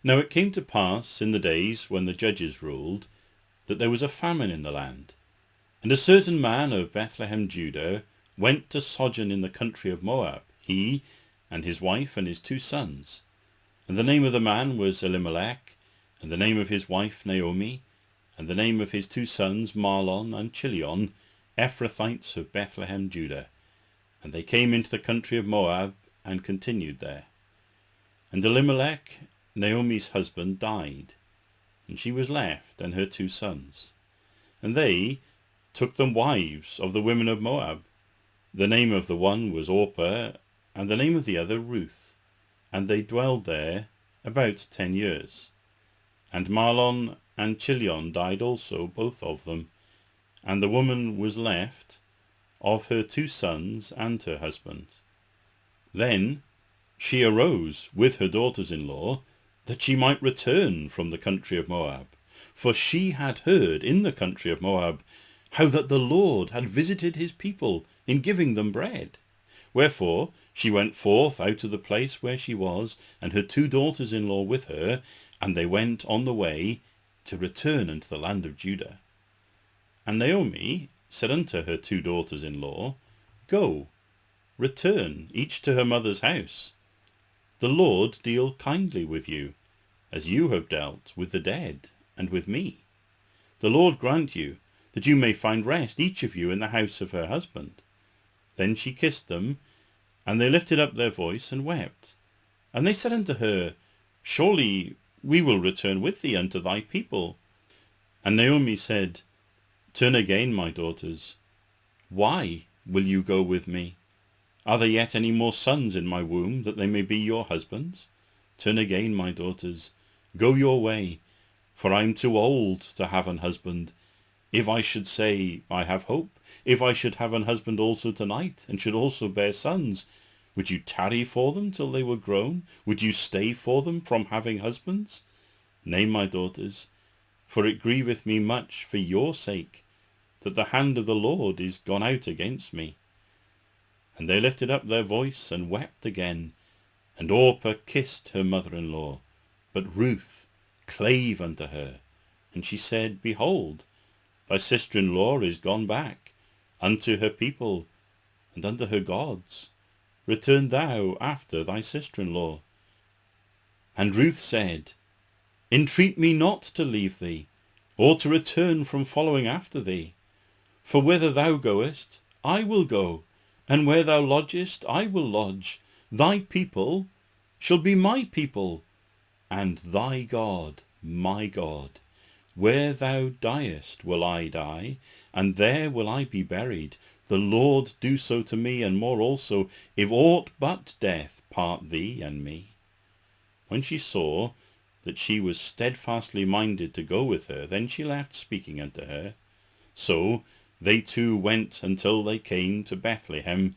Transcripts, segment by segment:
Now it came to pass in the days when the judges ruled, that there was a famine in the land. And a certain man of Bethlehem, Judah, went to sojourn in the country of Moab, he and his wife and his 2 sons. And the name of the man was Elimelech, and the name of his wife Naomi, and the name of his 2 sons Mahlon and Chilion, Ephrathites of Bethlehem, Judah. And they came into the country of Moab, and continued there. And Elimelech, Naomi's husband, died, and she was left, and her 2 sons. And they took them wives of the women of Moab. The name of the one was Orpah, and the name of the other Ruth. And they dwelled there about 10 years. And Mahlon and Chilion died also, both of them. And the woman was left of her 2 sons and her husband. Then she arose with her daughters-in-law, that she might return from the country of Moab. For she had heard in the country of Moab how that the Lord had visited his people in giving them bread. Wherefore she went forth out of the place where she was, and her 2 daughters-in-law with her, and they went on the way to return unto the land of Judah. And Naomi said unto her 2 daughters-in-law, Go, return each to her mother's house. The Lord deal kindly with you, as you have dealt with the dead and with me. The Lord grant you that you may find rest, each of you, in the house of her husband. Then she kissed them, and they lifted up their voice and wept. And they said unto her, Surely we will return with thee unto thy people. And Naomi said, Turn again, my daughters. Why will you go with me? Are there yet any more sons in my womb, that they may be your husbands? Turn again, my daughters. Go your way, for I am too old to have an husband. If I should say, I have hope, if I should have an husband also tonight, and should also bear sons, would you tarry for them till they were grown? Would you stay for them from having husbands? Nay, my daughters, for it grieveth me much for your sake, that the hand of the Lord is gone out against me. And they lifted up their voice and wept again. And Orpah kissed her mother-in-law, but Ruth clave unto her. And she said, Behold, thy sister-in-law is gone back unto her people and unto her gods. Return thou after thy sister-in-law. And Ruth said, Entreat me not to leave thee, or to return from following after thee. For whither thou goest, I will go, and where thou lodgest, I will lodge. Thy people shall be my people, and thy God my God. Where thou diest will I die, and there will I be buried. The Lord do so to me, and more also, if aught but death part thee and me. When she saw that she was steadfastly minded to go with her, then she left speaking unto her. So they 2 went until they came to Bethlehem.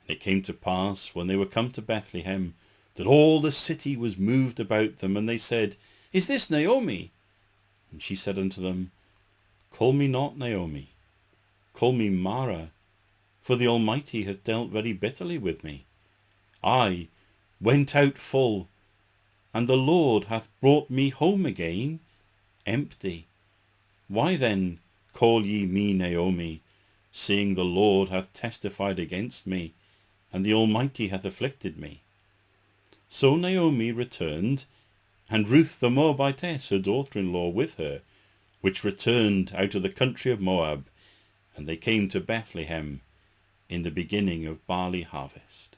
And it came to pass, when they were come to Bethlehem, that all the city was moved about them, and they said, Is this Naomi? And she said unto them, Call me not Naomi, call me Mara, for the Almighty hath dealt very bitterly with me. I went out full, and the Lord hath brought me home again empty. Why then call ye me Naomi, seeing the Lord hath testified against me, and the Almighty hath afflicted me? So Naomi returned, and Ruth the Moabitess, her daughter-in-law, with her, which returned out of the country of Moab, and they came to Bethlehem in the beginning of barley harvest.